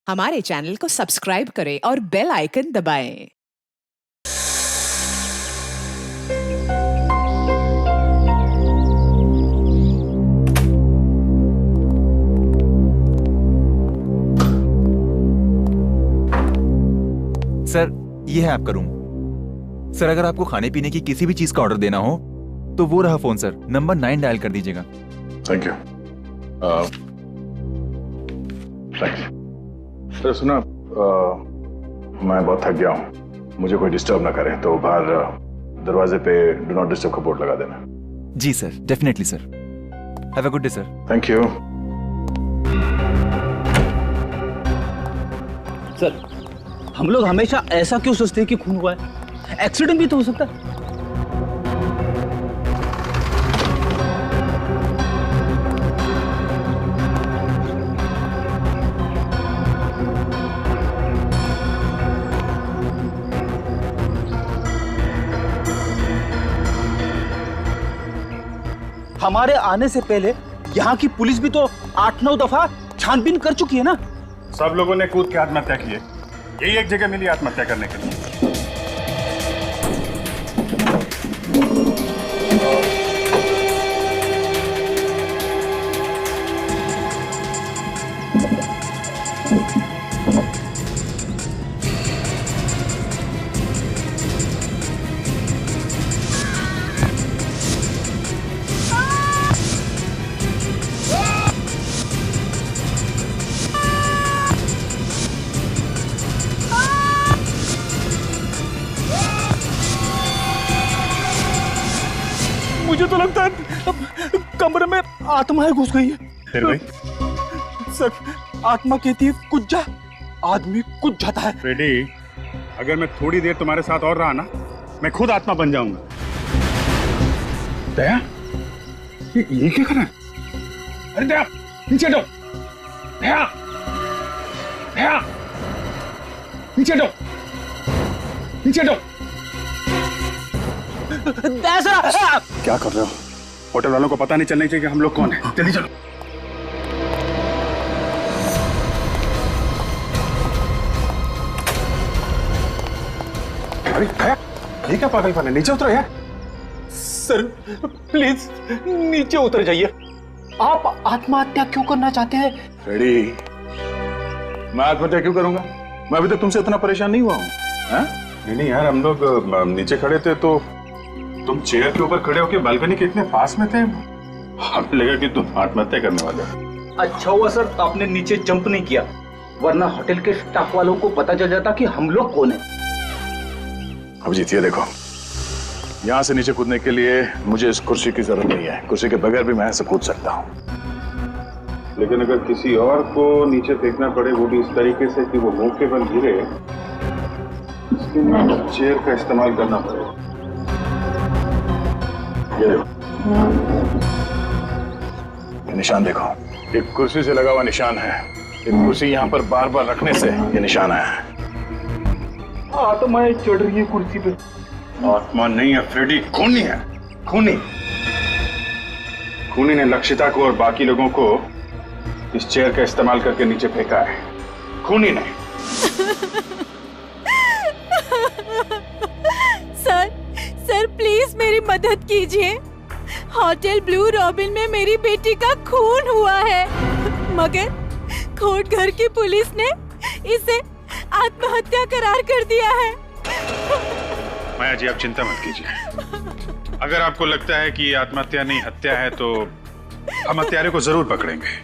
हमारे चैनल को सब्सक्राइब करें और बेल आइकन दबाएं। सर, ये है आपका रूम। सर, अगर आपको खाने पीने की किसी भी चीज का ऑर्डर देना हो तो वो रहा फोन सर, नंबर 9 डायल कर दीजिएगा। Thank you. सर सुना, मैं बहुत थक गया हूँ, मुझे कोई डिस्टर्ब ना करे तो बाहर दरवाजे पे डू नॉट डिस्टर्ब का बोर्ड लगा देना। जी sir, definitely sir. Have a good day sir. Thank you. Sir, हम लोग हमेशा ऐसा क्यों सोचते हैं कि खून हुआ है? एक्सीडेंट भी तो हो सकता है। हमारे आने से पहले यहाँ की पुलिस भी तो 8-9 दफा छानबीन कर चुकी है ना। सब लोगों ने कूद के आत्महत्या की है, यही एक जगह मिली आत्महत्या करने के लिए। मुझे तो लगता है कमरे में आत्माएं घुस गई है। फिर भाई सर, आत्मा कहती है कुछ जा, आदमी कुछ जाता है। रेडी, अगर मैं थोड़ी देर तुम्हारे साथ और रहा ना, मैं खुद आत्मा बन जाऊंगा। दया, ये क्या कर रहा है? अरे दया, नीचे हटो। दया, दया, नीचे हटो, नीचे हटो। क्या कर रहे हो? होटल वालों को पता नहीं चलना चाहिए कि हम लोग कौन हैं। जल्दी चलो। अरे दया, ये क्या पागलपन है? नीचे उतरो यार। सर प्लीज नीचे उतर जाइए। आप आत्महत्या क्यों करना चाहते हैं? रेडी, मैं आत्महत्या क्यों करूंगा? मैं अभी तक तुमसे इतना परेशान नहीं हुआ हूँ। नहीं यार, हम लोग नीचे खड़े थे तो तुम चेयर के ऊपर खड़े होकर बालकनी के इतने पास में थे, हमें लगा कि तुम आत्महत्या करने वाले हो। अच्छा हुआ सर आपने नीचे जंप नहीं किया, वरना होटल के स्टाफ वालों को पता चल जाता कि हम लोग कौन हैं। अभिजीत, ये देखो, यहाँ से नीचे कूदने के लिए मुझे इस कुर्सी की जरूरत नहीं है। कुर्सी के बगैर भी मैं ऐसे कूद सकता हूँ, लेकिन अगर किसी और को नीचे फेंकना पड़े, वो भी इस तरीके से कि वो मुंह के बल गिरे, इसके लिए चेयर का इस्तेमाल करना पड़ेगा। ये निशान देखो, एक कुर्सी से लगा हुआ निशान है। एक कुर्सी यहाँ पर बार बार रखने से ये निशान आया है। आत्माएं चढ़ रही है कुर्सी पे। आत्मा नहीं है फ्रेडी, खूनी है। खूनी खूनी ने लक्षिता को और बाकी लोगों को इस चेयर का इस्तेमाल करके नीचे फेंका है। खूनी ने। सर प्लीज मेरी मदद कीजिए। होटल ब्लू रॉबिन में मेरी बेटी का खून हुआ है, मगर कोर्ट घर की पुलिस ने इसे आत्महत्या करार कर दिया है। माया जी, आप चिंता मत कीजिए। अगर आपको लगता है कि आत्महत्या नहीं हत्या है तो हम हत्यारे को जरूर पकड़ेंगे,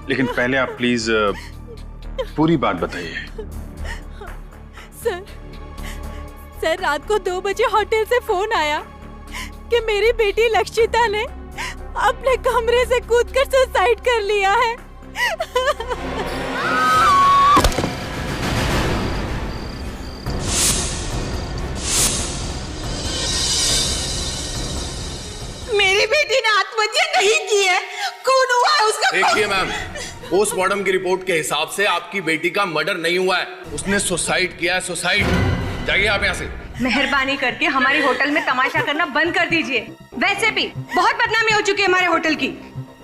लेकिन पहले आप प्लीज पूरी बात बताइए। सर रात को 2 बजे होटल से फोन आया कि मेरी बेटी लक्षिता ने अपने कमरे से कूदकर सुसाइड कर लिया है। मेरी बेटी ने आत्महत्या नहीं की है, खून हुआ है उसका। देखिए मैम, पोस्टमार्टम की रिपोर्ट के हिसाब से आपकी बेटी का मर्डर नहीं हुआ है, उसने सुसाइड किया है। सुसाइड। जाइए आप यहाँ से। मेहरबानी करके हमारे होटल में तमाशा करना बंद कर दीजिए। वैसे भी बहुत बदनामी हो चुकी है हमारे होटल की।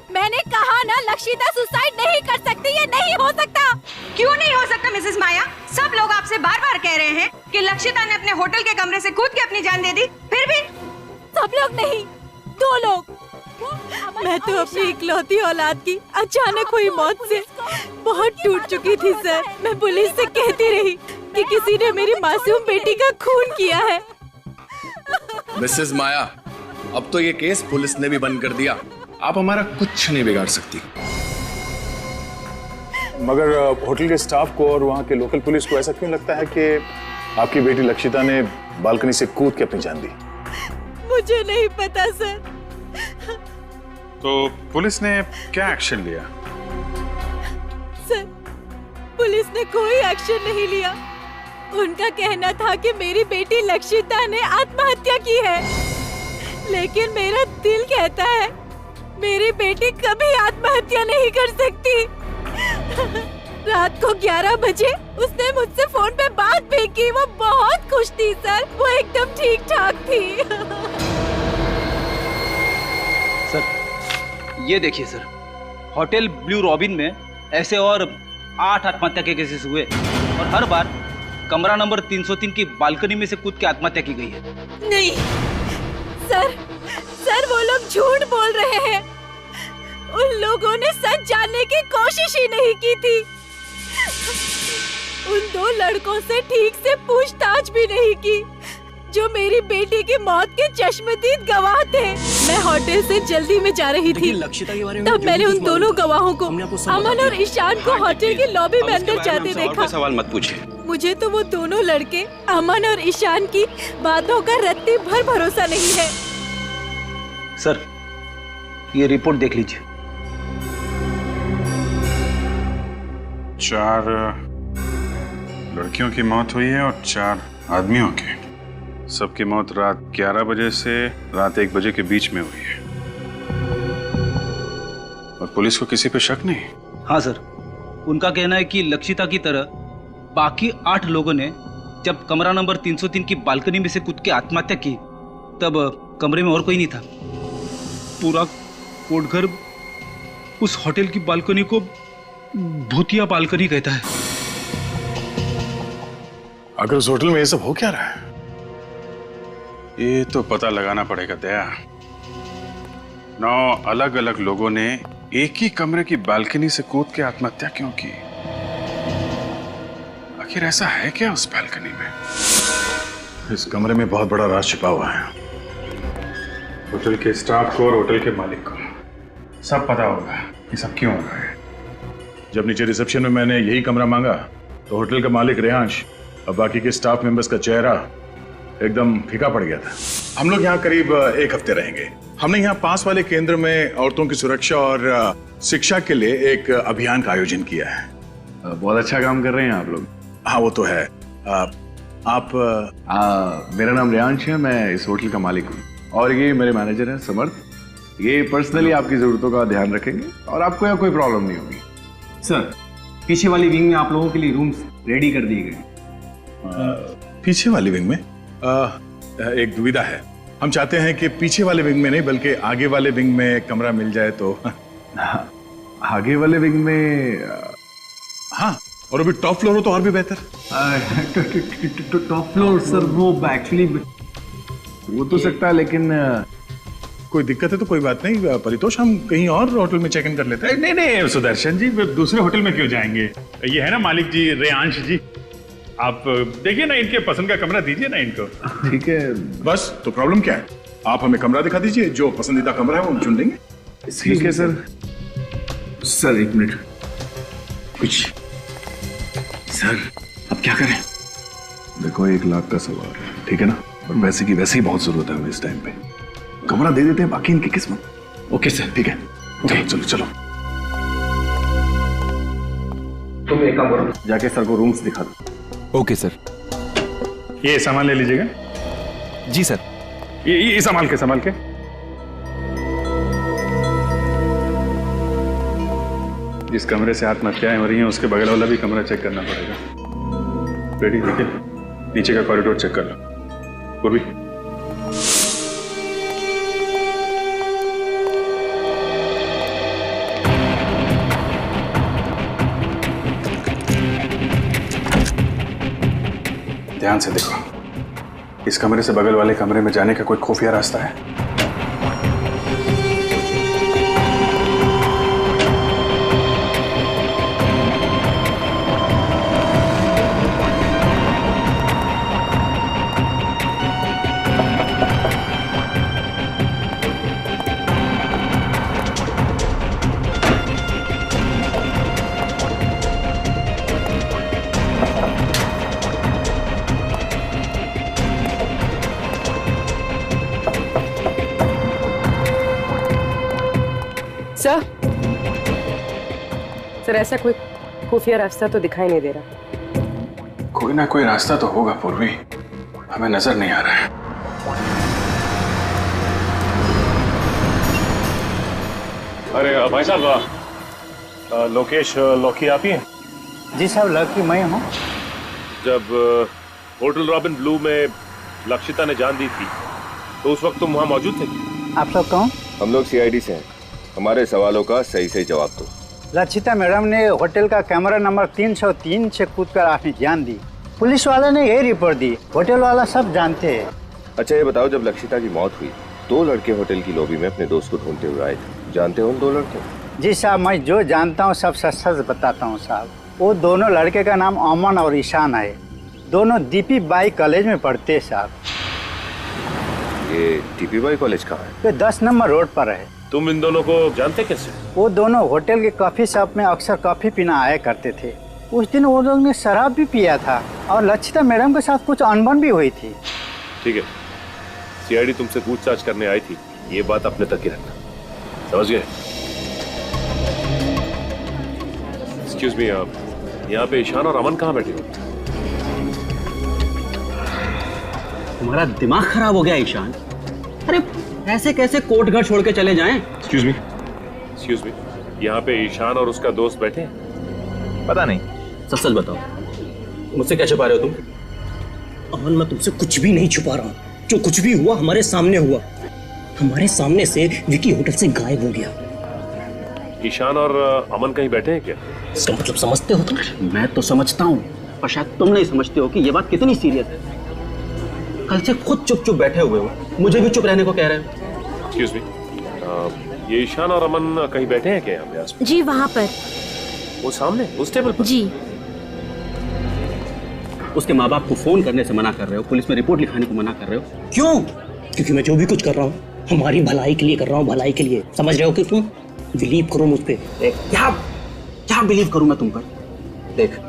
मैंने कहा ना, लक्षिता सुसाइड नहीं कर सकती, ये नहीं हो सकता। क्यों नहीं हो सकता मिसेस माया? सब लोग आपसे बार बार कह रहे हैं कि लक्षिता ने अपने होटल के कमरे से कूद के अपनी जान दे दी, फिर भी सब लोग नहीं, 2 लोग। मैं तो अपनी इकलौती औलाद की अचानक हुई मौत से बहुत टूट चुकी थी सर। मैं पुलिस से कहती रही कि किसी ने मेरी मासूम बेटी का खून किया है। मिसेस माया, अब तो ये केस पुलिस ने भी बंद कर दिया। आप हमारा कुछ नहीं बिगाड़ सकती। मगर होटल के स्टाफ को और वहाँ के लोकल पुलिस को ऐसा क्यों लगता है कि आपकी बेटी लक्षिता ने बालकनी से कूद के अपनी जान दी? मुझे नहीं पता सर। तो पुलिस ने क्या एक्शन लिया? सर, पुलिस ने कोई एक्शन नहीं लिया। उनका कहना था कि मेरी बेटी लक्षिता ने आत्महत्या की है, लेकिन मेरा दिल कहता है मेरी बेटी कभी आत्महत्या नहीं कर सकती। रात को 11 बजे उसने मुझसे फोन पे बात भी की। वो बहुत खुश थी सर, वो एकदम ठीक ठाक थी। सर, ये देखिए सर, होटल ब्लू रॉबिन में ऐसे और 8 आत्महत्या के केसेस हुए और हर बार कमरा नंबर 303 की बालकनी में से कूद के आत्महत्या की गई है। नहीं सर, वो लोग झूठ बोल रहे हैं। उन लोगों ने सच जानने की कोशिश ही नहीं की थी। उन 2 लड़कों से ठीक से पूछताछ भी नहीं की जो मेरी बेटी की मौत के चश्मदीद गवाह थे। मैं होटल से जल्दी में जा रही थी, तब मैंने उन दोनों गवाहों को, अमन और ईशान को होटल की लॉबी में अंदर जाते देखा। सवाल मत पूछिए। मुझे तो वो दोनों लड़के अमन और ईशान की बातों का रत्ती भर भरोसा नहीं है। सर, ये रिपोर्ट देख लीजिए। 4 लड़कियों की मौत हुई है और 4 आदमियों की। सबकी मौत रात 11 बजे से रात 1 बजे के बीच में हुई है। और पुलिस को किसी पे शक नहीं? हाँ सर, उनका कहना है कि लक्षिता की तरह बाकी 8 लोगों ने जब कमरा नंबर 303 की बालकनी में से कूद के आत्महत्या की, तब कमरे में और कोई नहीं था। पूरा कोटघर उस होटल की बालकनी को भूतिया बालकनी कहता है। अगर उस होटल में ये सब हो क्या रहा है? ये तो पता लगाना पड़ेगा दया। 9 अलग अलग लोगों ने एक ही कमरे की बालकनी से कूद के आत्महत्या क्यों की? आखिर ऐसा है क्या उस बालकनी में? इस कमरे में बहुत बड़ा राज छिपा हुआ है। होटल के स्टाफ को और होटल के मालिक को सब पता होगा कि सब क्यों हो रहा है। जब नीचे रिसेप्शन में मैंने यही कमरा मांगा तो होटल का मालिक रेयांश और बाकी के स्टाफ मेंबर्स का चेहरा एकदम फीका पड़ गया था। हम लोग यहाँ करीब 1 हफ्ते रहेंगे। हमने यहाँ पास वाले केंद्र में औरतों की सुरक्षा और शिक्षा के लिए एक अभियान का आयोजन किया है। बहुत अच्छा काम कर रहे हैं आप लोग। हाँ, वो तो है। आप मेरा नाम रेयांश है, मैं इस होटल का मालिक हूँ और ये मेरे मैनेजर हैं समर्थ। ये पर्सनली आपकी जरूरतों का ध्यान रखेंगे और आपको यहाँ कोई प्रॉब्लम नहीं होगी। सर, पीछे वाली विंग में आप लोगों के लिए रूम्स रेडी कर दिए गए। पीछे वाली विंग में एक दुविधा है। हम चाहते हैं कि पीछे वाले विंग में नहीं बल्कि आगे वाले विंग में कमरा मिल जाए तो। आगे वाले विंग में? हाँ, और अभी टॉप फ्लोर हो तो और भी बेहतर। टॉप फ्लोर सर, वो एक्चुअली वो तो सकता है, लेकिन कोई दिक्कत है तो कोई बात नहीं, परितोष हम कहीं और होटल में चेक इन कर लेते हैं। नहीं सुदर्शन जी, दूसरे होटल में क्यों जाएंगे? ये है ना मालिक जी, रेयांश जी, आप देखिए ना, इनके पसंद का कमरा दीजिए ना इनको। ठीक है, बस तो प्रॉब्लम क्या है? आप हमें कमरा दिखा दीजिए, जो पसंदीदा कमरा है वो हम चुन लेंगे। ठीक है सर। Sir 1 minute. कुछ सर, अब क्या करें? देखो, 1 लाख का सवाल है, ठीक है ना? और पैसे की वैसे ही बहुत जरूरत है हमें इस टाइम पे। कमरा दे देते हैं, बाकी इनकी किस्मत। ओके सर, ठीक है। चलो चलो। तुम एक काम करो, जाके सर को रूम्स दिखा दो। Okay sir. ये सामान ले लीजिएगा। जी सर। ये संभाल के जिस कमरे से आत्महत्याएं हो रही हैं उसके बगल वाला भी कमरा चेक करना पड़ेगा। रेडी, देखिए नीचे का कॉरिडोर चेक कर लो। पूर्वी, ध्यान से देखो, इस कमरे से बगल वाले कमरे में जाने का कोई खुफिया रास्ता है? सर ऐसा कोई खुफिया रास्ता तो दिखाई नहीं दे रहा। कोई ना कोई रास्ता तो होगा पूर्वी, हमें नजर नहीं आ रहा है। अरे भाई साहब, लोकेश लौकी आप ही हैं? जी साहब, लौकी मैं हूँ। जब होटल रॉबिन ब्लू में लक्षिता ने जान दी थी तो उस वक्त तुम वहाँ मौजूद थे? आप लोग कौन? हम लोग सीआईडी से हैं। हमारे सवालों का सही सही जवाब दो। लक्षिता मैडम ने होटल का कमरा नंबर 303 से कूदकर आपने जान दी। पुलिस वाले ने यही रिपोर्ट दी, होटल वाला सब जानते हैं। अच्छा ये बताओ, जब लक्षिता की मौत हुई 2 लड़के होटल की लॉबी में अपने दोस्त को ढूंढते हुए आए थे, जानते हो उन 2 लड़के? जी साहब, मैं जो जानता हूँ सब सच सच बताता हूँ साहब। वो दोनों लड़के का नाम अमन और ईशान है। दोनों दीपी बाई कॉलेज में पढ़ते हैं साहब। ये दीपी बाई कॉलेज कहाँ है? ये 10 नंबर रोड पर है। तुम इन दोनों को जानते कैसे? वो दोनों होटल के कॉफी शॉप में अक्सर कॉफी पीना आया करते थे। उस दिन वो लोग ने शराब भी पिया था और लक्षिता मैडम के साथ कुछ अनबन भी हुई थी। ठीक है, सीआईडी तुमसे पूछताछ करने आई थी, ये बात अपने तक ही रखना, समझ गए? एक्सक्यूज मी, आप यहाँ पे ईशान और अमन कहाँ बैठे हो? तुम्हारा दिमाग खराब हो गया ईशान? अरे ऐसे कैसे कोर्ट घर छोड़ के चले जाएं? एक्सक्यूज मी, यहाँ पे ईशान और उसका दोस्त बैठे हैं? पता नहीं। सच सच बताओ, मुझसे क्या छुपा रहे हो तुम? अमन, मैं तुमसे कुछ भी नहीं छुपा रहा हूँ। जो कुछ भी हुआ हमारे सामने हुआ। हमारे सामने से विकी होटल से गायब हो गया। ईशान और अमन कहीं बैठे हैं क्या? इसका मतलब समझते हो तुम? मैं तो समझता हूँ, पर शायद तुम नहीं समझते हो कि ये बात कितनी सीरियस है। कल से खुद चुप चुप बैठे हुए हो, मुझे भी चुप रहने को कह रहे हो। एक्सक्यूज मी, ये ईशान और अमन कहीं बैठे हैं क्या यहाँ पे आसपास? जी वहाँ पर। वो सामने उस टेबल पर? जी। उसके माँ बाप को फोन करने से मना कर रहे हो, पुलिस में रिपोर्ट लिखाने को मना कर रहे हो, क्यों? क्योंकि मैं जो भी कुछ कर रहा हूँ हमारी भलाई के लिए कर रहा हूँ, भलाई के लिए। समझ रहे हो कि तुम? बिलीव करो मुझ पे। क्या बिलीव करूँ मैं तुम पर? देख,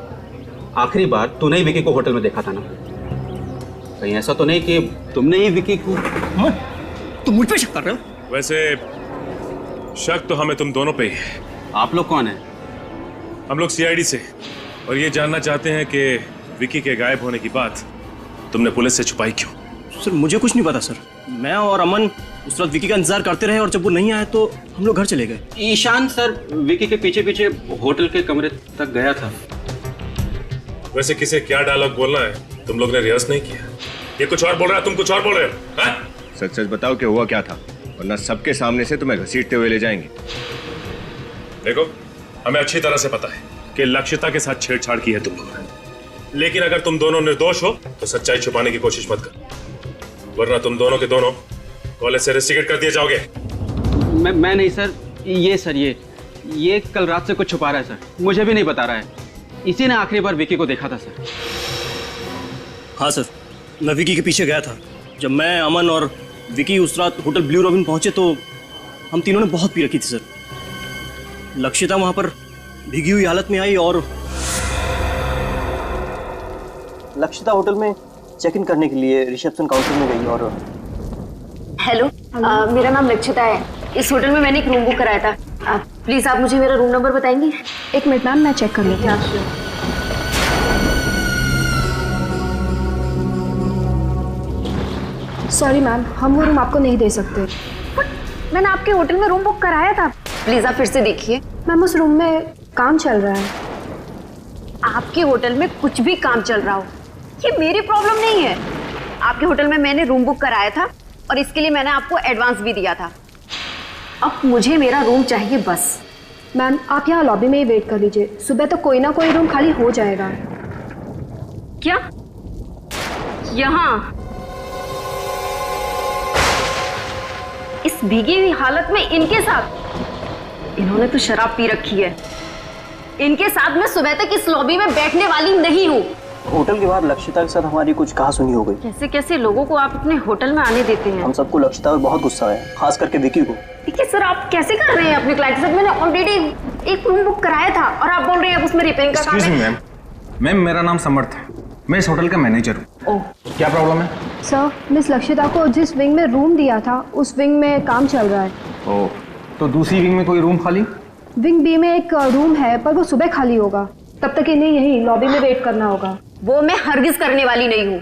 आखिरी बार तूने ही विकी को होटल में देखा था ना? कहीं ऐसा तो नहीं कि तुमने ही विकी को? तुम मुझ पे शक कर रहे हो? वैसे शक तो हमें तुम दोनों पे ही है। आप लोग कौन हैं? हम लोग सीआईडी से, और ये जानना चाहते हैं कि विकी के गायब होने की बात तुमने पुलिस से छुपाई क्यों? सर मुझे कुछ नहीं पता सर। मैं और अमन उस वक्त विकी का इंतजार करते रहे और जब वो नहीं आया तो हम लोग घर चले गए। ईशान सर विकी के पीछे पीछे होटल के कमरे तक गया था। वैसे किसे क्या डायलॉग बोलना है तुम लोग ने रिहर्स नहीं किया? ये कुछ और बोल रहा है, तुम कुछ और बोल रहे हो। हाँ? सच सच बताओ कि हुआ क्या था, वरना सबके सामने से तुम्हें घसीटते हुए ले जाएंगे। देखो, हमें अच्छी तरह से पता है कि लक्षिता के साथ छेड़छाड़ की है तुम लोगों ने, लेकिन अगर तुम दोनों निर्दोष हो तो सच्चाई छुपाने की कोशिश मत कर, वरना तुम दोनों के दोनों कॉलेज से रेस्टिकेट कर दिए जाओगे। मैं नहीं सर, ये कल रात से कुछ छुपा रहा है सर, मुझे भी नहीं बता रहा है। इसी ने आखिरी बार विकी को देखा था सर। हाँ सर, मैं विकी के पीछे गया था। जब मैं, अमन और विकी उस रात होटल ब्लू रॉबिन पहुंचे तो हम तीनों ने बहुत पी रखी थी सर। लक्षिता वहां पर भीगी हुई हालत में आई और लक्षिता होटल में चेक इन करने के लिए रिसेप्शन काउंटर में गई और हेलो, मेरा नाम लक्षिता है। इस होटल में मैंने एक रूम बुक कराया था। प्लीज आप मुझे मेरा रूम नंबर बताएंगी? एक मिनट मैम, मैं चेक कर लेती हूँ। सॉरी मैम, हम वो रूम आपको नहीं दे सकते। मैंने आपके होटल में रूम बुक कराया था। प्लीज आप फिर से देखिए। मैम उस रूम में काम चल रहा है। आपके होटल में कुछ भी काम चल रहा हो, ये मेरी प्रॉब्लम नहीं है। आपके होटल में मैंने रूम बुक कराया था और इसके लिए मैंने आपको एडवांस भी दिया था। अब मुझे मेरा रूम चाहिए बस। मैम आप यहाँ लॉबी में ही वेट कर लीजिए, सुबह तक कोई ना कोई रूम खाली हो जाएगा। क्या? यहाँ इस भीगी हुई हालत में इनके साथ। इन्होंने तो शराब पी रखी है। इनके साथ मैं सुबह तक इस लॉबी में बैठने वाली नहीं हूँ। होटल के बाहर लक्षिता के साथ हमारी कुछ कहा सुनी हो गई। कैसे कैसे लोगों को आप अपने होटल में आने देते हैं? हम सबको लक्षिता पर बहुत गुस्सा है, खास करके विकी को। देखिए सर, आप कैसे कर रहे हैं अपने क्लाइंट के साथ? मैंने ऑलरेडी एक रूम बुक कराया था और आप बोल रहे हैं अब उसमें रिपेयरिंग का काम है। मैम, मेरा नाम समर्थ है, मैं इस होटल का मैनेजर हूँ। क्या प्रॉब्लम है? सर, मिस लक्षिता को जिस विंग में रूम दिया था उस विंग में काम चल रहा है। ओह, तो दूसरी विंग में कोई रूम खाली? विंग बी में एक रूम है पर वो सुबह खाली होगा, तब तक इन्हें यही लॉबी में वेट करना होगा। वो मैं हरगिज करने वाली नहीं हूँ।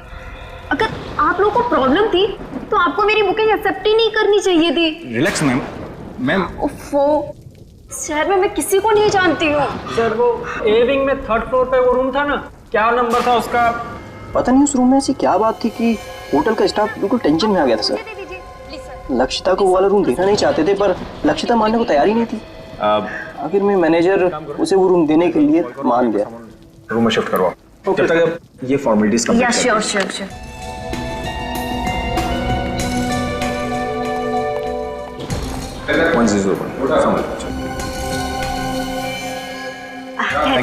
अगर आप लोगों को प्रॉब्लम थी तो आपको मेरी बुकिंग एक्सेप्ट ही नहीं करनी चाहिए थी। Relax ma'am. ओफो, शहर में मैं किसी को नहीं जानती हूँ। सर, वो ए विंग में 3rd फ्लोर पे वो रूम था ना, क्या नंबर था उसका? पता नहीं उस रूम में ऐसी क्या बात थी कि होटल का स्टाफ बिल्कुल टेंशन में आ गया था सर। लक्षिता को वो वाला रूम देना नहीं चाहते थे, पर लक्षिता मानने को तैयार ही नहीं थी। आखिर में मैनेजर उसे वो रूम देने के लिए मान गया। रूम में शिफ्ट करवाओ जब तक आप ये फॉर्मेलिटीज कंप्लीट या sure.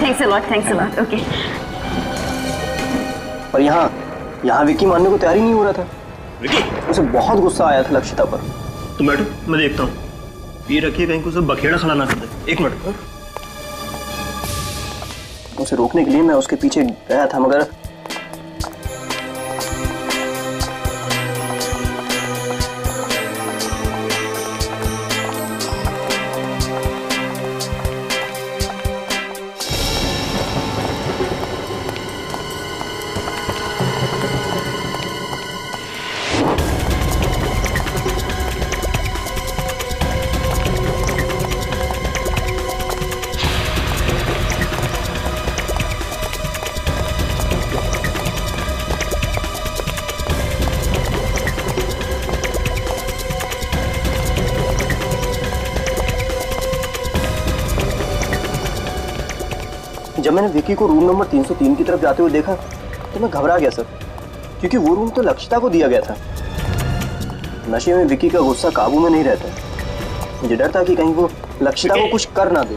Thanks a lot. Okay. पर यहाँ विकी मानने को तैयार ही नहीं हो रहा था। विकी? उसे बहुत गुस्सा आया था लक्षिता पर। तुम बैठो, मैं देखता हूँ। ये रखिए, कहीं को सब बखेड़ा खड़ा ना कर दे। एक मिनट। उसे रोकने के लिए मैं उसके पीछे गया था, मगर जब मैंने विकी को रूम नंबर 303 की तरफ जाते हुए देखा तो मैं घबरा गया सर, क्योंकि वो रूम तो लक्षिता को दिया गया था। नशे में विकी का गुस्सा काबू में नहीं रहता। मुझे डर था कि कहीं वो लक्षिता को कुछ कर ना दे।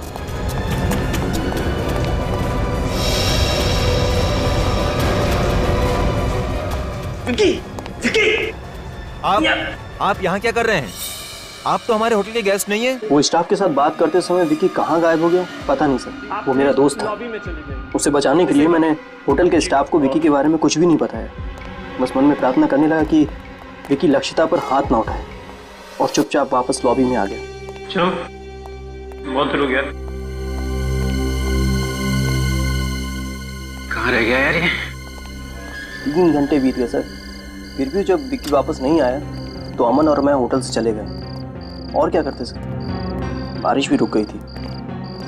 विकी! विकी! आप यहाँ क्या कर रहे हैं? आप तो हमारे होटल के गेस्ट नहीं है। वो स्टाफ के साथ बात करते समय विकी कहाँ गायब हो गया पता नहीं सर। वो मेरा दोस्त था। उसे बचाने के लिए मैंने होटल के स्टाफ को विकी के बारे में कुछ भी नहीं बताया। बस मन में प्रार्थना करने लगा कि विकी लक्षिता पर हाथ ना उठाए, और चुपचाप वापस लॉबी में आ गया। चलो, बहुत देर हो गया। कहाँ रह गया यार ये? 3 घंटे बीत गए सर, फिर भी जब विकी वापस नहीं आया तो अमन और मैं होटल से चले गए। और क्या करते सर, बारिश भी रुक गई थी।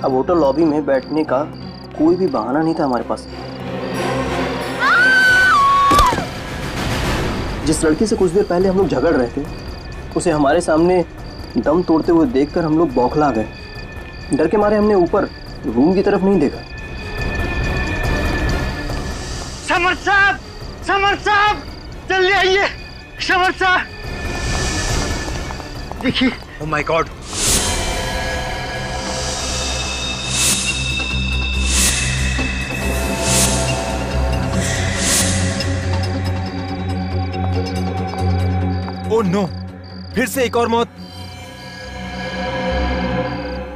अब होटल लॉबी में बैठने का कोई भी बहाना नहीं था हमारे पास। जिस लड़की से कुछ देर पहले हम लोग झगड़ रहे थे, उसे हमारे सामने दम तोड़ते हुए देखकर हम लोग बौखला गए। डर के मारे हमने ऊपर रूम की तरफ नहीं देखा। समर्थ साहब जल्दी आइए। समर्थ साहब देखिए। Oh my God, oh no, फिर से एक और मौत।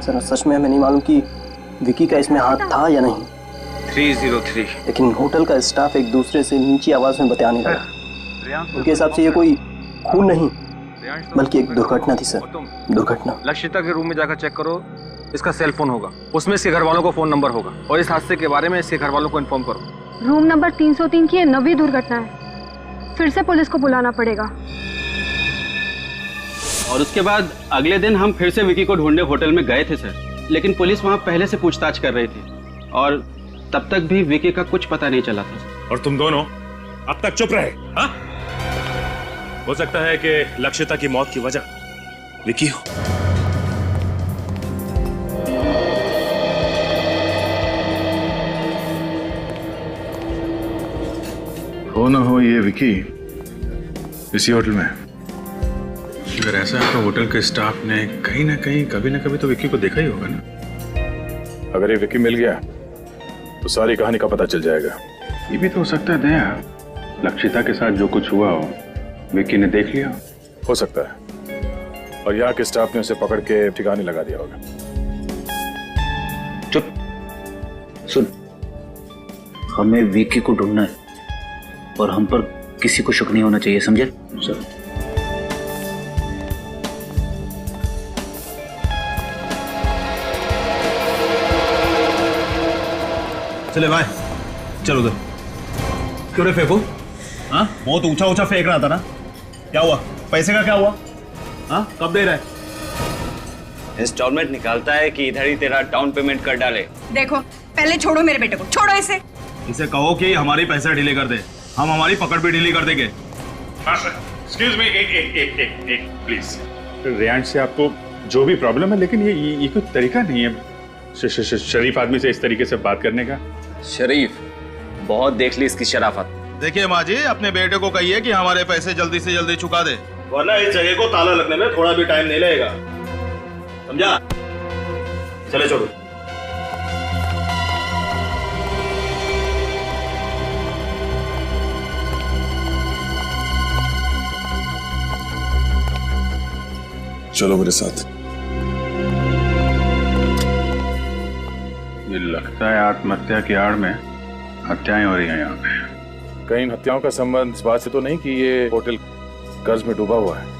सर सच में हमें नहीं मालूम कि विकी का इसमें हाथ था या नहीं। 303। लेकिन होटल का स्टाफ एक दूसरे से नीची आवाज में बताने लगा। उनके हिसाब से ये कोई खून नहीं बल्कि एक दुर्घटना थी सर। दुर्घटना। लक्षिता के रूम में जाकर चेक करो, इसका सेल फोन होगा, उसमें इसके घर वालों को फोन नंबर होगा, और इस हादसे के बारे में इसके घर वालों को इन्फॉर्म करो। रूम नंबर 303 की 9वीं दुर्घटना है, फिर से पुलिस को बुलाना पड़ेगा। और उसके बाद अगले दिन हम फिर से विकी को ढूंढने होटल में गए थे सर, लेकिन पुलिस वहाँ पहले से पूछताछ कर रही थी और तब तक भी विकी का कुछ पता नहीं चला था। और तुम दोनों अब तक चुप रहे। हाँ? हो सकता है कि लक्षिता की मौत की वजह विकी हो। हो ना हो ये विकी इसी होटल में। अगर ऐसा है तो होटल के स्टाफ ने कहीं ना कहीं कभी ना कभी तो विक्की को देखा ही होगा ना। अगर ये विकी मिल गया तो सारी कहानी का पता चल जाएगा। ये भी तो हो सकता है दया, लक्षिता के साथ जो कुछ हुआ हो विक्की ने देख लिया। हो सकता है, और यहाँ के स्टाफ ने उसे पकड़ के ठिकाने लगा दिया होगा। चुप, सुन, हमें विक्की को ढूंढना है और हम पर किसी को शक नहीं होना चाहिए, समझे? सर। चले भाई, चलो उधर। क्यों रे फेंको? हाँ, बहुत ऊंचा ऊंचा फेंक रहा था ना। क्या हुआ? पैसे का क्या हुआ? हाँ, कब दे रहा है? इंस्टॉलमेंट निकालता है कि इधर ही तेरा डाउन पेमेंट कर डाले। देखो, पहले छोड़ो मेरे बेटे को, छोड़ो इसे। इसे कहो कि हमारी पैसे ढीले कर दे, हम हमारी पकड़ भी ढीली कर देंगे। एक्सक्यूज मी, एक प्लीज। रेयांश से आपको जो भी प्रॉब्लम है, लेकिन ये कोई तरीका नहीं है शरीफ आदमी से इस तरीके से बात करने का। शरीफ, बहुत देख ली इसकी शराफत। देखिए माँ जी, अपने बेटे को कहिए कि हमारे पैसे जल्दी से जल्दी चुका दे, वरना इस जगह को ताला लगने में थोड़ा भी टाइम नहीं लगेगा, समझा? चले छोड़ो। चलो मेरे साथ। ये लगता है आत्महत्या की आड़ में हत्याएं हो रही हैं यहाँ पे। कहीं हत्याओं का संबंध इस बात से तो नहीं कि ये होटल कर्ज में डूबा हुआ है?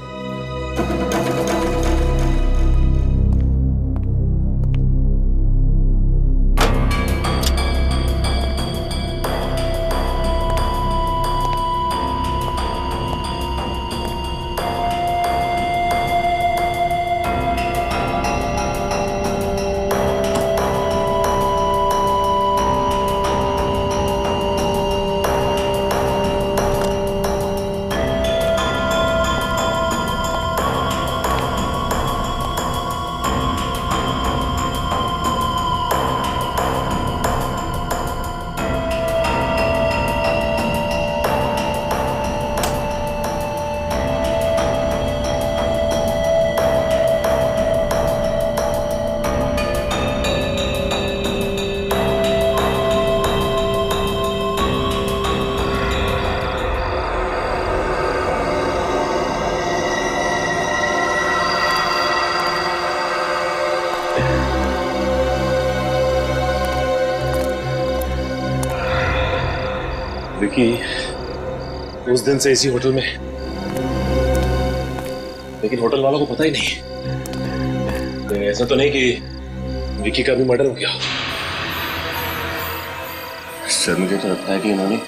विकी उस दिन से इसी होटल में, लेकिन होटल वालों को पता ही नहीं। तो ऐसा तो नहीं कि विकी का भी मर्डर हो गया? सर, मुझे तो लगता है कि इन्होंने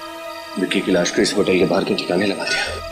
विकी की लाश को इस होटल के बाहर के ठिकाने लगा दिया।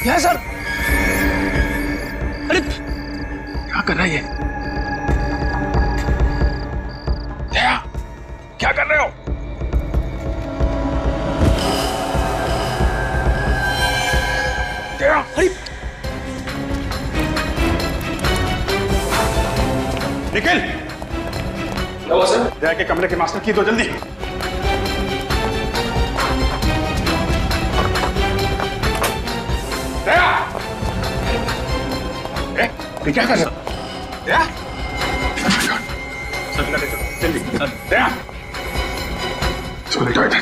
क्या सर? अरे क्या कर रहा है ये? क्या कर रहे हो? अरे निखिल, क्या हुआ सर? दया के कमरे के मास्टर की दो जल्दी। दया, क्या कर रहे हो? दया, जल्दी दया,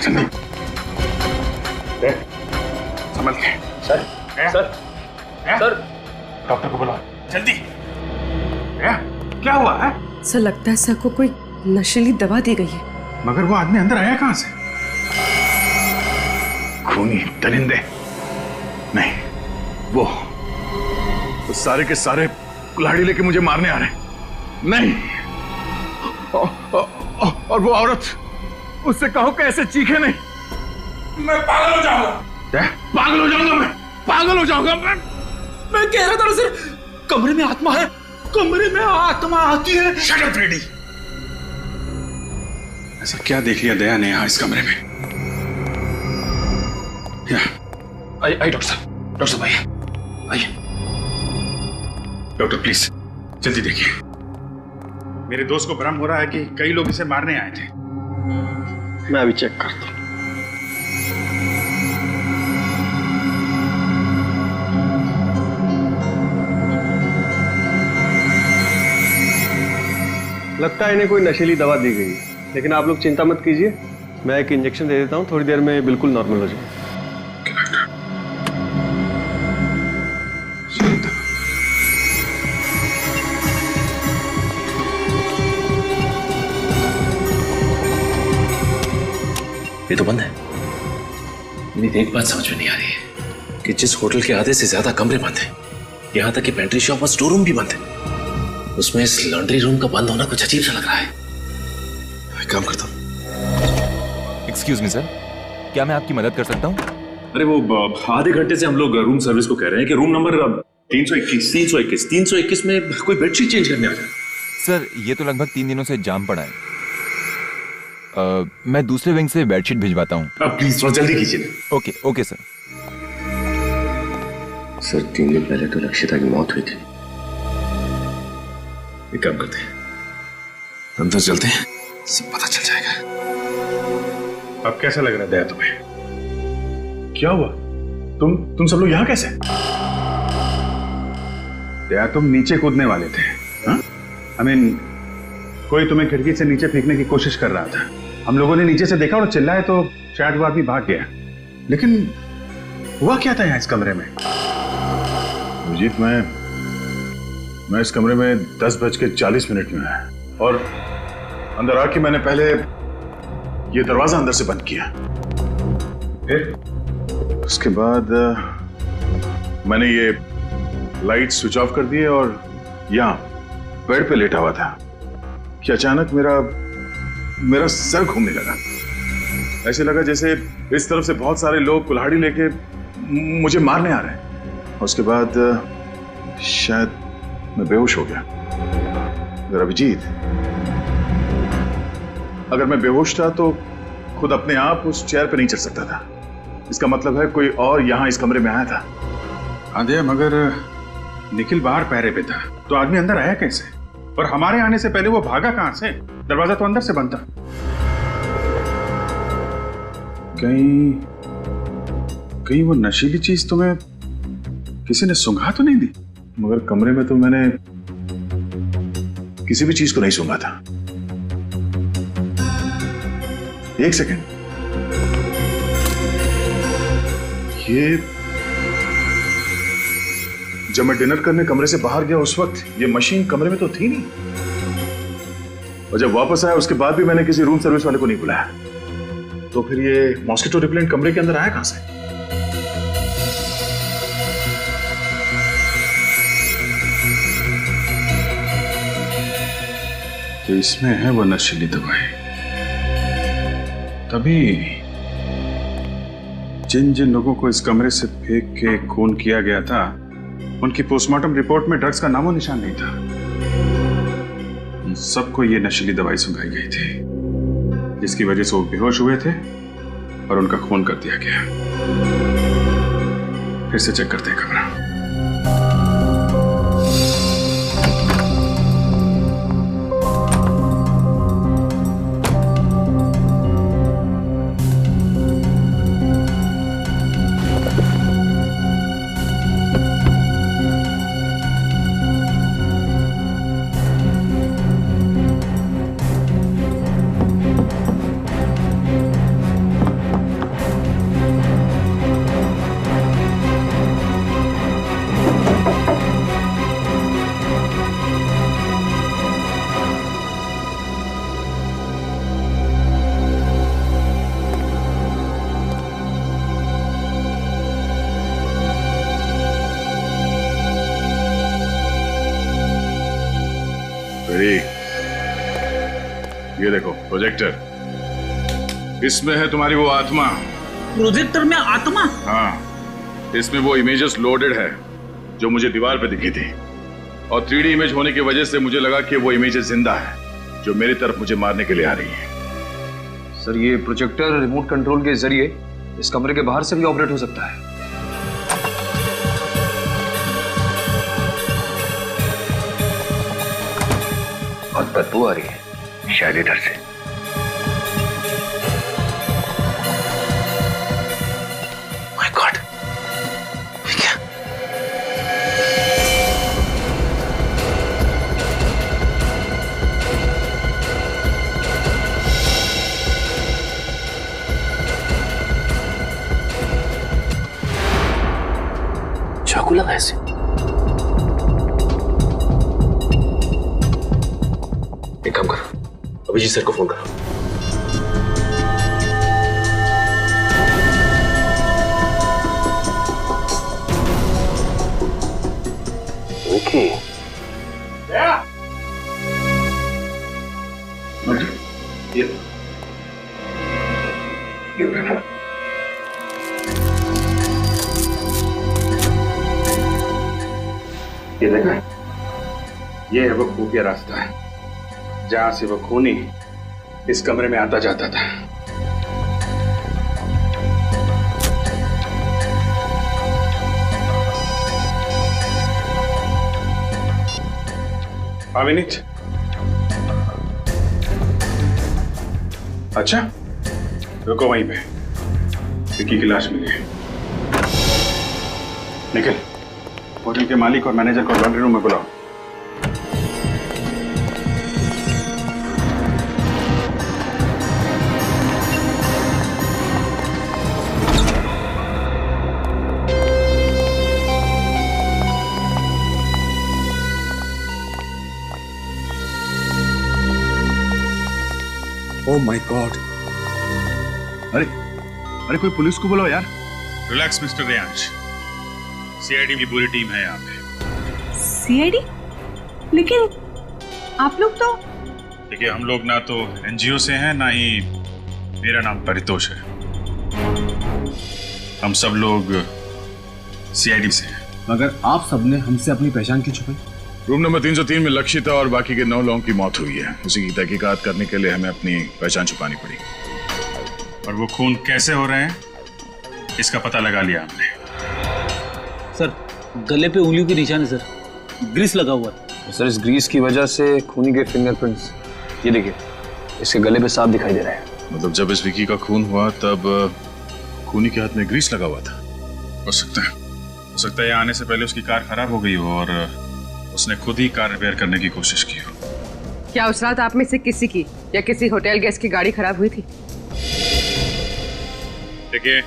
जल्दी संभल के। सर डॉक्टर को बुलाओ जल्दी। क्या हुआ है? सर लगता है सर को कोई नशीली दवा दी गई है। मगर वो आदमी अंदर आया कहां से? खूनी दरिंदे नहीं, वो सारे के सारे कुल्हाड़ी लेके मुझे मारने आ रहे हैं। नहीं, और वो औरत, उससे कहो कैसे चीखे नहीं। मैं पागल हो जाऊंगा। पागल हो जाऊंगा मैं, पागल हो जाऊंगा मैं कह रहा था सर, कमरे में आत्मा है, कमरे में आत्मा आती है। Shut up Freddy. ऐसा क्या देख लिया दया ने यहाँ इस कमरे में? आइए डॉक्टर साहब, आइए आइए। डॉक्टर प्लीज जल्दी देखिए। मेरे दोस्त को भ्रम हो रहा है कि कई लोग इसे मारने आए थे। मैं अभी चेक करता हूं। लगता है इन्हें कोई नशीली दवा दी गई है, लेकिन आप लोग चिंता मत कीजिए, मैं एक इंजेक्शन दे देता हूं, थोड़ी देर में बिल्कुल नॉर्मल हो जाएगा। ये तो बंद है। मेरी एक बात समझ में नहीं आ रही है कि जिस होटल के आधे से ज्यादा कमरे बंद हैं, यहां तक कि पेंट्री शॉप और स्टोर रूम भी बंद है, उसमें इस लॉन्ड्री रूम का बंद होना कुछ अजीब सा लग रहा है। काम करता हूं। एक्सक्यूज मी सर, क्या मैं आपकी मदद कर सकता हूँ? अरे वो आधे घंटे से हम लोग रूम सर्विस को कह रहे हैं कि रूम नंबर 321 में कोई बेडशीट चेंज करने आ जाए। सर ये तो लगभग 3 दिनों से जाम पड़ा है। मैं दूसरे विंग से बेडशीट भिजवाता हूँ। प्लीज थोड़ा जल्दी कीजिए। Okay okay sir. सर 3 दिन पहले तो लक्षिता की मौत हुई थी। एक काम करते हैं, अंदर चलते हैं, सब पता चल जाएगा। अब कैसा लग रहा है दया तुम्हें? क्या हुआ? तुम सब लोग यहां कैसे? दया तुम नीचे कूदने वाले थे। आई मीन कोई तुम्हें खिड़की से नीचे फेंकने की कोशिश कर रहा था। हम लोगों ने नीचे से देखा और चिल्लाए तो शायद वो आदमी भाग गया, लेकिन हुआ क्या था यहाँ इस कमरे में? अजीत, मैं इस कमरे में 10:40 में आया और अंदर आके मैंने पहले ये दरवाजा अंदर से बंद किया, फिर उसके बाद मैंने ये लाइट स्विच ऑफ कर दिए और यहाँ बेड पे लेटा हुआ था कि अचानक मेरा सर घूमने लगा। ऐसे लगा जैसे इस तरफ से बहुत सारे लोग कुल्हाड़ी लेके मुझे मारने आ रहे हैं। उसके बाद शायद मैं बेहोश हो गया। अगर अभिजीत, अगर मैं बेहोश था तो खुद अपने आप उस चेयर पे नहीं चढ़ सकता था। इसका मतलब है कोई और यहां इस कमरे में आया था। हाँ दया, मगर निखिल बाहर पहरे पे था तो आदमी अंदर आया कैसे? और हमारे आने से पहले वो भागा कहां से? दरवाजा तो अंदर से बंद था। कहीं वो नशीली चीज तुम्हें किसी ने सूंघा तो नहीं दी? मगर कमरे में तो मैंने किसी भी चीज को नहीं सूंघा था। एक सेकंड, ये जब मैं डिनर करने कमरे से बाहर गया उस वक्त ये मशीन कमरे में तो थी नहीं, और जब वापस आया उसके बाद भी मैंने किसी रूम सर्विस वाले को नहीं बुलाया। तो फिर ये मॉस्किटो रिपेलेंट कमरे के अंदर आया कहां से? तो इसमें है वो नशीली दवाई, जिन जिन लोगों को इस कमरे से फेंक के खून किया गया था, उनकी पोस्टमार्टम रिपोर्ट में ड्रग्स का नामो निशान नहीं था। उन सबको ये नशीली दवाई सुंघाई गई थी, जिसकी वजह से वो बेहोश हुए थे और उनका खून कर दिया गया। फिर से चेक करते हैं कमरा। ये देखो प्रोजेक्टर, इसमें है तुम्हारी वो आत्मा। प्रोजेक्टर में आत्मा? हाँ, इसमें वो इमेजेस लोडेड है जो मुझे दीवार पे दिखी थी, और 3D इमेज होने की वजह से मुझे लगा कि वो इमेजेस जिंदा है जो मेरी तरफ मुझे मारने के लिए आ रही है। सर, ये प्रोजेक्टर रिमोट कंट्रोल के जरिए इस कमरे के बाहर से भी ऑपरेट हो सकता है। बहुत बदबू आ रही है, शायद इधर से। माय गॉड, क्या? चाकू लगा ऐसे? एक काम करो, अभिजीत सर को फोन करो। विकी, ये देखा, ये है वो खुफिया रास्ता है जहां से वो खूनी इस कमरे में आता जाता था। अविनीत, अच्छा रुको वहीं पे, विकी की लाश मिली है। निखिल, होटल के मालिक और मैनेजर को लॉन्ड्री रूम में बुलाओ। ओह माय गॉड! अरे कोई पुलिस को बुलाओ यार। रिलैक्स मिस्टर रेयांश, सीआईडी की पूरी टीम है यहाँ पे। सीआईडी? लेकिन आप लोग तो... देखिए, हम लोग ना तो एनजीओ से हैं, ना ही मेरा नाम परितोष है। हम सब लोग सीआईडी से हैं। मगर आप सबने हमसे अपनी पहचान क्यों छुपाई? रूम नंबर 303 में लक्षिता और बाकी के 9 लोगों की मौत हुई है। उसी की तहकीकात करने के लिए हमें अपनी पहचान छुपानी पड़ी, और वो खून कैसे हो रहे हैं इसका पता लगा लिया हमने। सर, गले पे उंगलियों के निशान है सर, ग्रीस लगा हुआ है। सर, इस ग्रीस की वजह से खूनी के फिंगरप्रिंट्स, ये देखिए, इसके गले पे साफ दिखाई दे रहे हैं। मतलब जब इस विकी का खून हुआ तब खूनी के हाथ में ग्रीस लगा हुआ था। हो सकता है आने से पहले उसकी कार खराब हो गई हो और उसने खुद ही कार रिपेयर करने की कोशिश की हो। क्या उस रात आप में से किसी की या किसी होटल गेस्ट की गाड़ी खराब हुई थी? देखिए,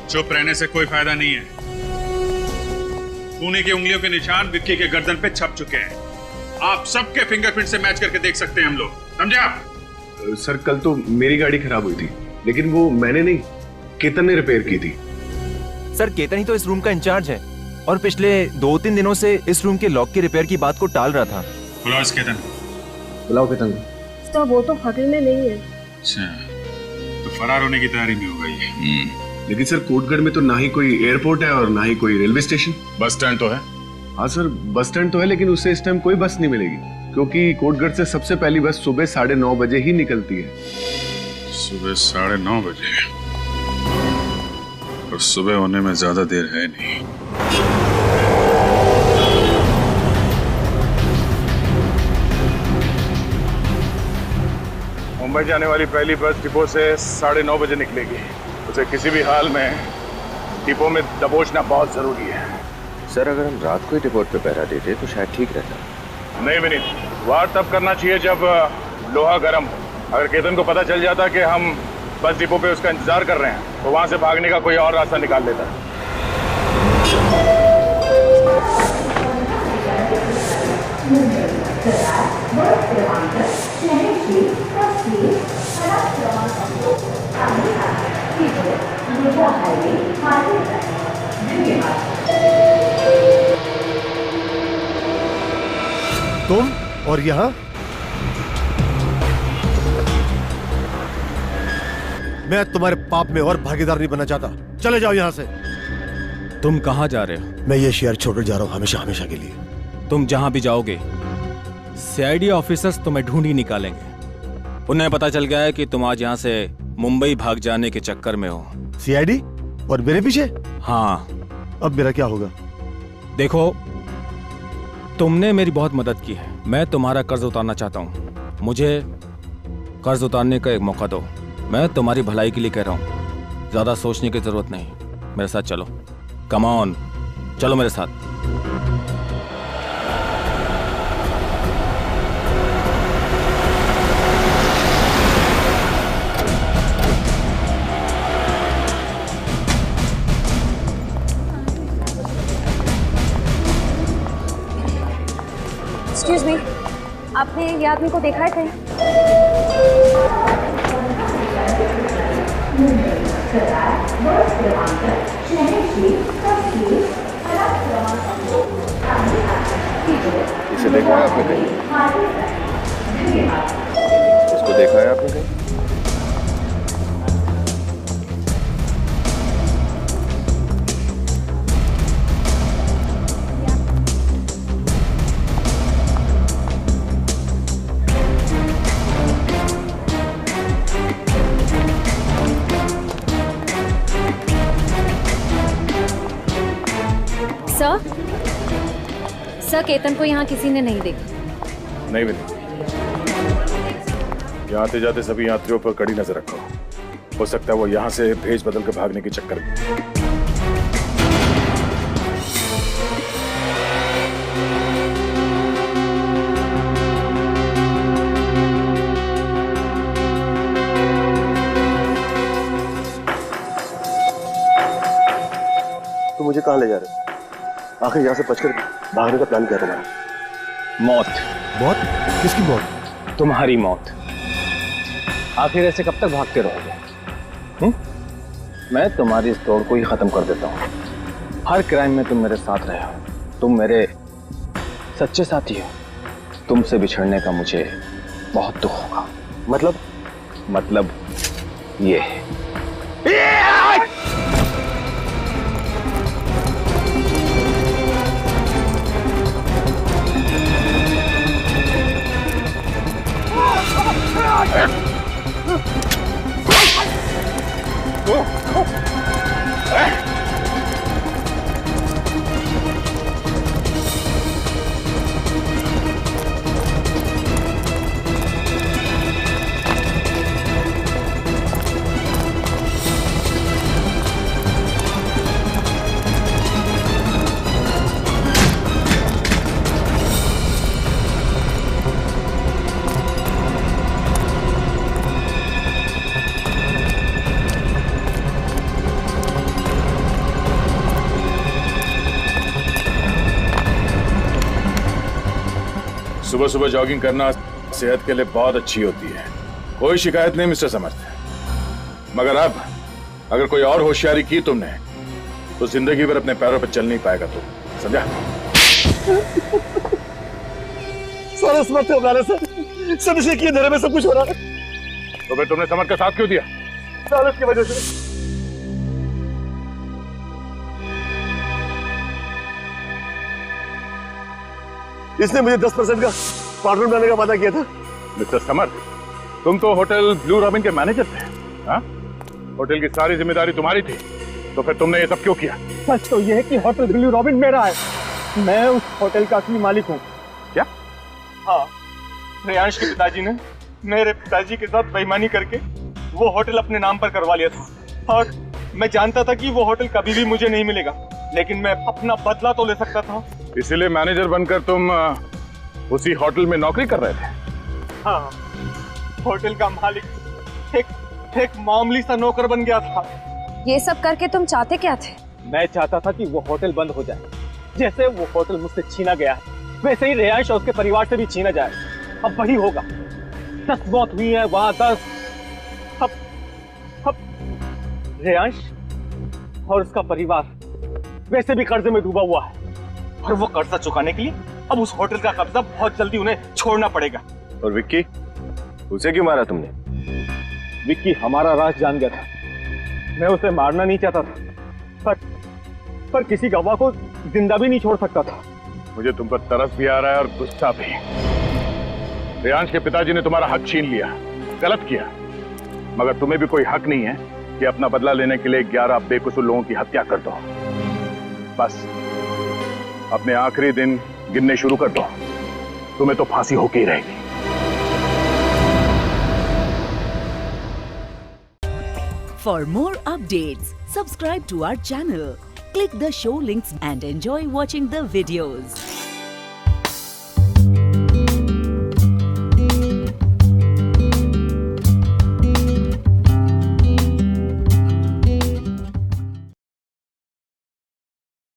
चुप रहने से कोई फायदा नहीं है। खूनी की उंगलियों के निशान विक्की के गर्दन पे छप चुके हैं। आप सबके फिंगरप्रिंट से मैच करके देख सकते हैं हम लोग, समझे आप? सर, कल तो मेरी गाड़ी खराब हुई थी, लेकिन वो मैंने नहीं, केतन ने रिपेयर की थी। सर, केतन ही तो इस रूम का इंचार्ज है और पिछले 2-3 दिनों से इस रूम के लॉक की रिपेयर की बात को टाल रहा था। बुलाओ इस केतन। बुलाओ केतन। तो वो तो होटल में नहीं है। अच्छा, तो फरार होने की तैयारी में होगा ये। लेकिन सर कोटगढ़ में तो ना ही कोई एयरपोर्ट है और ना ही कोई रेलवे स्टेशन। बस स्टैंड तो है। हाँ सर, बस स्टैंड तो है, लेकिन उससे इस टाइम कोई बस नहीं मिलेगी, क्योंकि कोटगढ़ से सबसे पहली बस सुबह 9:30 बजे ही निकलती है। सुबह 9:30 बजे? और सुबह होने में ज्यादा देर है नहीं। मुंबई जाने वाली पहली बस डिपो से 9:30 बजे निकलेगी। उसे किसी भी हाल में डिपो में दबोचना बहुत जरूरी है। सर, अगर हम रात को ही डिपो पे पहरा देते तो शायद ठीक रहता। नहीं विनीत, वार तब करना चाहिए जब लोहा गर्म हो। अगर केतन को पता चल जाता कि हम बस डिपो पे उसका इंतजार कर रहे हैं तो वहां से भागने का कोई और रास्ता निकाल लेता। तुम और यहाँ? मैं तुम्हारे पाप में और भागीदार नहीं बनना चाहता। चले जाओ यहाँ से। तुम कहाँ जा रहे हो? मैं ये शहर छोड़कर जा रहा हूँ, हमेशा हमेशा के लिए। तुम जहां भी जाओगे सीआईडी ऑफिसर्स तुम्हें ढूंढ ही निकालेंगे। उन्हें पता चल गया है कि तुम आज यहाँ से मुंबई भाग जाने के चक्कर में हो। सीआईडी और मेरे पीछे? हाँ। अब मेरा क्या होगा? देखो, तुमने मेरी बहुत मदद की है। मैं तुम्हारा कर्ज उतारना चाहता हूँ। मुझे कर्ज उतारने का एक मौका दो। मैं तुम्हारी भलाई के लिए कह रहा हूँ, ज्यादा सोचने की जरूरत नहीं। मेरे साथ चलो। कम ऑन, चलो मेरे साथ। एक्सक्यूज मी, आपने ये आदमी को देखा है कहीं? इसे देखा है आपने कहीं? इसको देखा है आपने कहीं? सर, केतन को यहाँ किसी ने नहीं देखा। नहीं विनीत, यहाँ आते जाते सभी यात्रियों पर कड़ी नजर रखो। हो सकता है वो यहाँ से भेज बदल कर भागने के चक्कर में। तो मुझे कहाँ ले जा रहे हो? आखिर यहाँ से बचकर भागने का प्लान क्या तुम्हारा? मौत। मौत? किसकी मौत? तुम्हारी मौत। आखिर ऐसे कब तक भागते रहोगे? मैं तुम्हारी इस दौड़ को ही खत्म कर देता हूँ। हर क्राइम में तुम मेरे साथ रहे हो। तुम मेरे सच्चे साथी हो। तुमसे बिछड़ने का मुझे बहुत दुख होगा। मतलब ये है। सुबह सुबह जॉगिंग करना सेहत के लिए बहुत अच्छी होती है। कोई शिकायत नहीं मिस्टर समर्थ। मगर अब अगर कोई और होशियारी की तुमने तो जिंदगी भर अपने पैरों पर चल नहीं पाएगा तुम, समझा? सर, इस मत घबराना सर। सब इसे किए धरे में सब कुछ हो रहा है। तो फिर तुमने समर्थ का साथ क्यों दिया? साल की वजह से। इसने मुझे 10% का पार्टनर बनाने का वादा किया था। मिस्टर समर्थ, तुम तो होटल ब्लू रॉबिन के मैनेजर थे, हाँ? होटल की सारी जिम्मेदारी तुम्हारी थी, तो फिर तुमने ये सब क्यों किया? सच तो यह है कि होटल ब्लू रॉबिन मेरा है, मैं उस होटल का असली मालिक हूँ। क्या? हाँ, रेयांश के पिताजी ने मेरे पिताजी के साथ बेईमानी करके वो होटल अपने नाम पर करवा लिया था, और मैं जानता था कि वो होटल कभी भी मुझे नहीं मिलेगा, लेकिन मैं अपना बदला तो ले सकता था। इसीलिए मैनेजर बनकर तुम उसी होटल में नौकरी कर रहे थे? हाँ, होटल का मालिक एक मामूली सा नौकर बन गया था। ये सब करके तुम चाहते क्या थे? मैं चाहता था कि वो होटल बंद हो जाए। जैसे वो होटल मुझसे छीना गया है, वैसे ही रेयांश और उसके परिवार से भी छीना जाए। अब वही होगा। 10 मौत हुई है वहां, 10। अब रेयांश और उसका परिवार वैसे भी कर्जे में डूबा हुआ है, और वो कर्जा चुकाने के लिए अब उस होटल का कब्जा बहुत जल्दी उन्हें छोड़ना पड़ेगा। और विक्की, उसे क्यों मारा तुमने? विक्की हमारा राज जान गया था। मैं उसे मारना नहीं चाहता था, पर किसी गवाह को जिंदा भी नहीं छोड़ सकता था। मुझे तुम पर तरस भी आ रहा है और गुस्सा भी। रेयांश के पिताजी ने तुम्हारा हक छीन लिया, गलत किया, मगर तुम्हें भी कोई हक नहीं है कि अपना बदला लेने के लिए 11 बेकसूर लोगों की हत्या कर दो। बस अपने आखिरी दिन गिनने शुरू कर दो, तुम्हें तो फांसी होके ही रहेगी। For more updates, subscribe to our channel, click the show links and enjoy watching the videos.